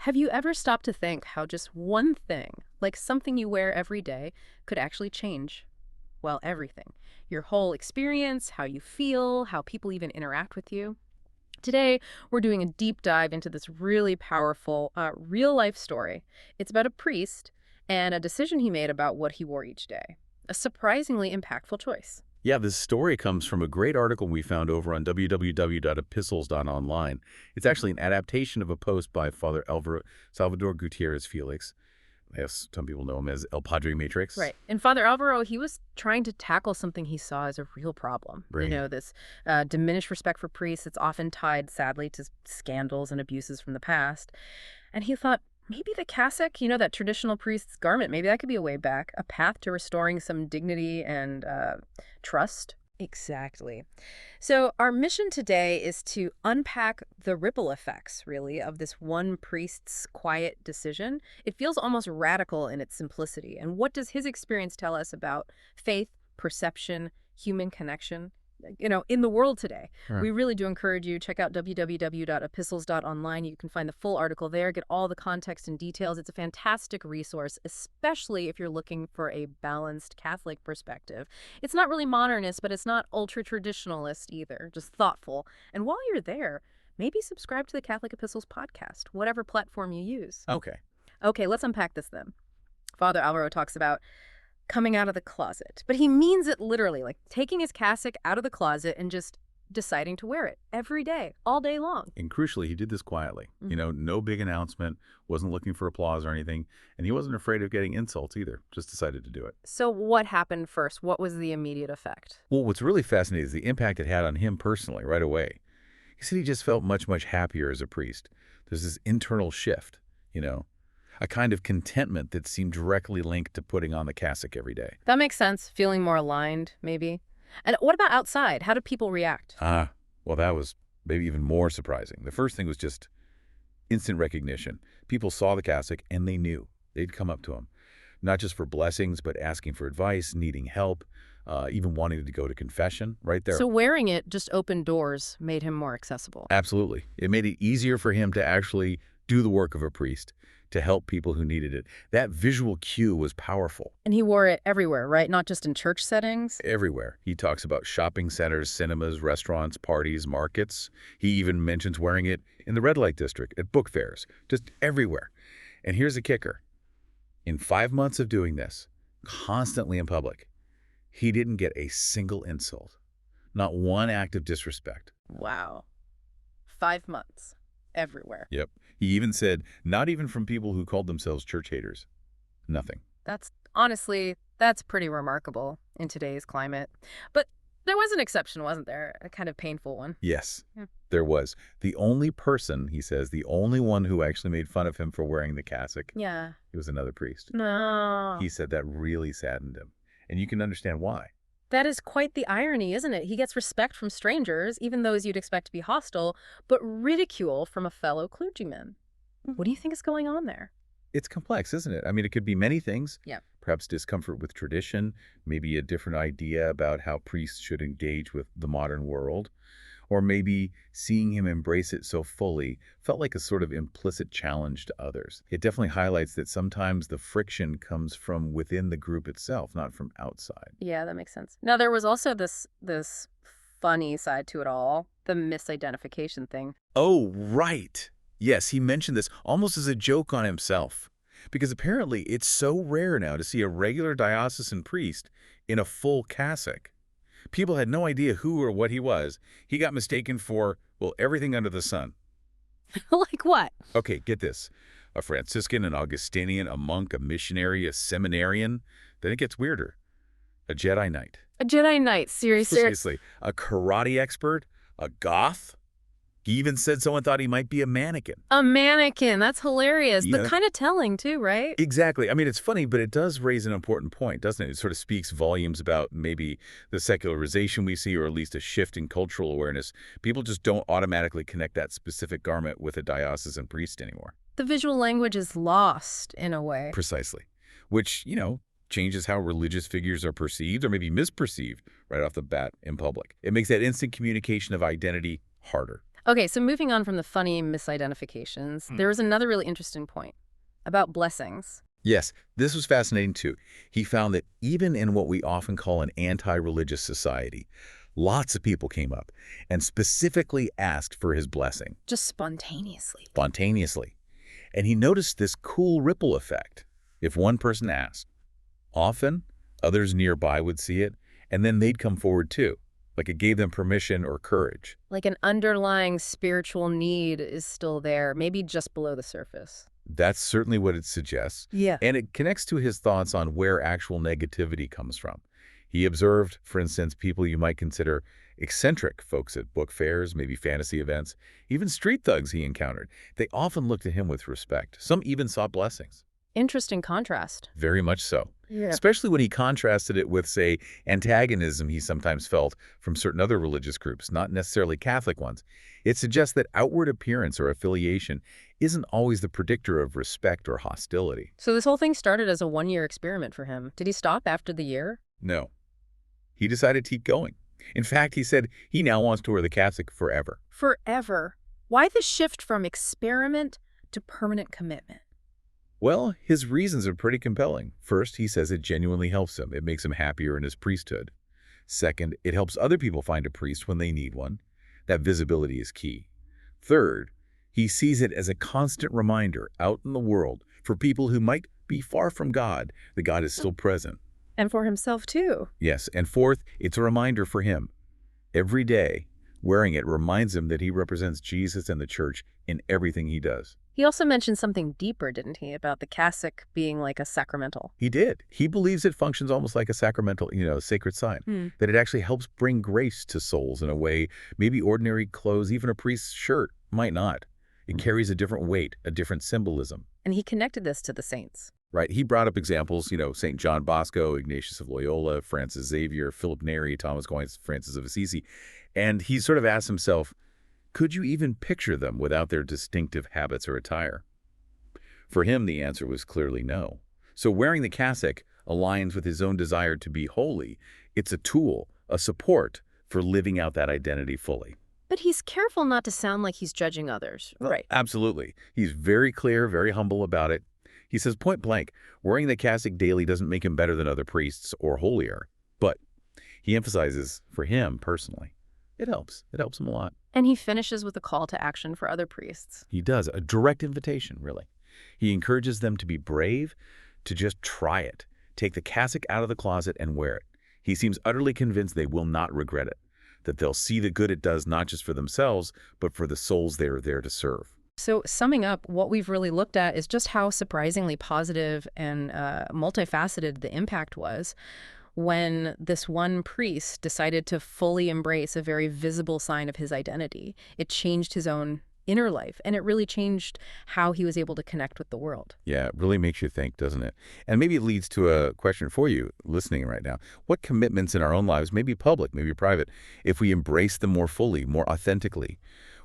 Have you ever stopped to think how just one thing, like something you wear every day, could actually change, well, everything? Your whole experience, how you feel, how people even interact with you? Today, we're doing a deep dive into this really powerful, real life story. It's about a priest and a decision he made about what he wore each day. A surprisingly impactful choice. Yeah, this story comes from a great article we found over on www.epistles.online. It's actually an adaptation of a post by Father Alvaro Salvador Gutierrez Felix. Yes, some people know him as El Padre Matrix. Right. And Father Alvaro, he was trying to tackle something he saw as a real problem. Right. This diminished respect for priests. It's often tied, sadly, to scandals and abuses from the past. And he thought, maybe the cassock, that traditional priest's garment, maybe that could be a way back, a path to restoring some dignity and trust. Exactly. So our mission today is to unpack the ripple effects, really, of this one priest's quiet decision. It feels almost radical in its simplicity. And what does his experience tell us about faith, perception, human connection? In the world today. Right. We really do encourage you, check out www.epistles.online. You can find the full article there, get all the context and details. It's a fantastic resource, especially if you're looking for a balanced Catholic perspective. It's not really modernist, but it's not ultra-traditionalist either, just thoughtful. And while you're there, maybe subscribe to the Catholic Epistles podcast, whatever platform you use. Okay. Okay, let's unpack this then. Father Alvaro talks about coming out of the closet. But he means it literally, like taking his cassock out of the closet and just deciding to wear it every day, all day long. And crucially, he did this quietly. No big announcement, wasn't looking for applause or anything, and he wasn't afraid of getting insults either, just decided to do it. So what happened first? What was the immediate effect? Well, what's really fascinating is the impact it had on him personally right away. He said he just felt much, much happier as a priest. There's this internal shift, a kind of contentment that seemed directly linked to putting on the cassock every day. That makes sense. Feeling more aligned, maybe. And what about outside? How did people react? Well, that was maybe even more surprising. The first thing was just instant recognition. People saw the cassock and they knew. They'd come up to him, not just for blessings, but asking for advice, needing help, even wanting to go to confession right there. So wearing it just opened doors, made him more accessible. Absolutely. It made it easier for him to actually do the work of a priest, to help people who needed it. That visual cue was powerful. And he wore it everywhere, right? Not just in church settings? Everywhere. He talks about shopping centers, cinemas, restaurants, parties, markets. He even mentions wearing it in the red light district, at book fairs, just everywhere. And here's the kicker. In 5 months of doing this, constantly in public, he didn't get a single insult. Not one act of disrespect. Wow. 5 months. Everywhere. Yep. He even said, not even from people who called themselves church haters. Nothing. That's pretty remarkable in today's climate. But there was an exception, wasn't there? A kind of painful one. Yes, there was. The only person, he says, the only one who actually made fun of him for wearing the cassock. Yeah. It was another priest. No. He said that really saddened him. And you can understand why. That is quite the irony, isn't it? He gets respect from strangers, even those you'd expect to be hostile, but ridicule from a fellow clergyman. What do you think is going on there? It's complex, isn't it? I mean, it could be many things. Yeah. Perhaps discomfort with tradition, maybe a different idea about how priests should engage with the modern world, or maybe seeing him embrace it so fully felt like a sort of implicit challenge to others. It definitely highlights that sometimes the friction comes from within the group itself, not from outside. Yeah, that makes sense. Now, there was also this funny side to it all, the misidentification thing. Oh, right. Yes, he mentioned this almost as a joke on himself. Because apparently it's so rare now to see a regular diocesan priest in a full cassock. People had no idea who or what he was. He got mistaken for, well, everything under the sun. Like what? Okay, get this. A Franciscan, an Augustinian, a monk, a missionary, a seminarian. Then it gets weirder. A Jedi Knight. A Jedi Knight, seriously. Seriously. A karate expert. A goth. He even said someone thought he might be a mannequin. A mannequin. That's hilarious, Yeah. but kind of telling too, right? Exactly. I mean, it's funny, but it does raise an important point, doesn't it? It sort of speaks volumes about maybe the secularization we see, or at least a shift in cultural awareness. People just don't automatically connect that specific garment with a diocesan priest anymore. The visual language is lost in a way. Precisely. Which, changes how religious figures are perceived or maybe misperceived right off the bat in public. It makes that instant communication of identity harder. Okay, so moving on from the funny misidentifications, there was another really interesting point about blessings. Yes, this was fascinating too. He found that even in what we often call an anti-religious society, lots of people came up and specifically asked for his blessing, Just spontaneously. spontaneously. And he noticed this cool ripple effect. If one person asked, often others nearby would see it, and then they'd come forward too, like it gave them permission or courage. Like an underlying spiritual need is still there, maybe just below the surface. That's certainly what it suggests. Yeah. And it connects to his thoughts on where actual negativity comes from. He observed, for instance, people you might consider eccentric folks at book fairs, maybe fantasy events, even street thugs he encountered. They often looked to him with respect. Some even sought blessings. Interesting contrast. Very much so. Yeah. Especially when he contrasted it with, say, antagonism he sometimes felt from certain other religious groups, not necessarily Catholic ones. It suggests that outward appearance or affiliation isn't always the predictor of respect or hostility. So this whole thing started as a one-year experiment for him. Did he stop after the year? No. He decided to keep going. In fact, he said he now wants to wear the cassock forever. Forever. Why the shift from experiment to permanent commitment? Well, his reasons are pretty compelling. First, he says it genuinely helps him. It makes him happier in his priesthood. Second, it helps other people find a priest when they need one. That visibility is key. Third, he sees it as a constant reminder out in the world for people who might be far from God, that God is still present. And for himself, too. Yes, and fourth, it's a reminder for him. Every day, wearing it reminds him that he represents Jesus and the church in everything he does. He also mentioned something deeper, didn't he, about the cassock being like a sacramental. He did. He believes it functions almost like a sacramental, sacred sign, that it actually helps bring grace to souls in a way maybe ordinary clothes, even a priest's shirt, might not. It carries a different weight, a different symbolism. And he connected this to the saints. Right. He brought up examples, St. John Bosco, Ignatius of Loyola, Francis Xavier, Philip Neri, Thomas Aquinas, Francis of Assisi. And he sort of asked himself, could you even picture them without their distinctive habits or attire? For him, the answer was clearly no. So wearing the cassock aligns with his own desire to be holy. It's a tool, a support for living out that identity fully. But he's careful not to sound like he's judging others. Right. Absolutely. He's very clear, very humble about it. He says point blank, wearing the cassock daily doesn't make him better than other priests or holier. But he emphasizes, for him personally, it helps. It helps him a lot. And he finishes with a call to action for other priests. He does, a direct invitation, really. He encourages them to be brave, to just try it. Take the cassock out of the closet and wear it. He seems utterly convinced they will not regret it, that they'll see the good it does not just for themselves, but for the souls they are there to serve. So summing up, what we've really looked at is just how surprisingly positive and multifaceted the impact was when this one priest decided to fully embrace a very visible sign of his identity. It changed his own inner life, and it really changed how he was able to connect with the world. Yeah, it really makes you think, doesn't it? And maybe it leads to a question for you listening right now. What commitments in our own lives, maybe public, maybe private, if we embrace them more fully, more authentically,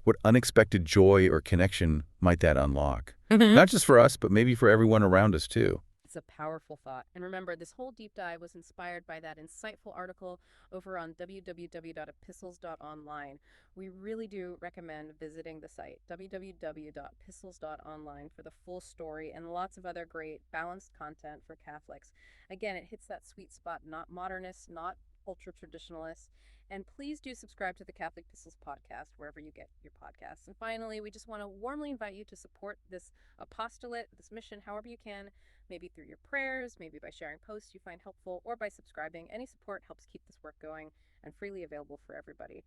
what unexpected joy or connection might that unlock? Not just for us, but maybe for everyone around us too. It's a powerful thought. And remember, this whole deep dive was inspired by that insightful article over on www.epistles.online. We really do recommend visiting the site, www.epistles.online, for the full story and lots of other great balanced content for Catholics. Again, it hits that sweet spot, not modernist, not ultra-traditionalist. And please do subscribe to the Catholic Epistles podcast wherever you get your podcasts. And finally, we just want to warmly invite you to support this apostolate, this mission, however you can, maybe through your prayers, maybe by sharing posts you find helpful, or by subscribing. Any support helps keep this work going and freely available for everybody.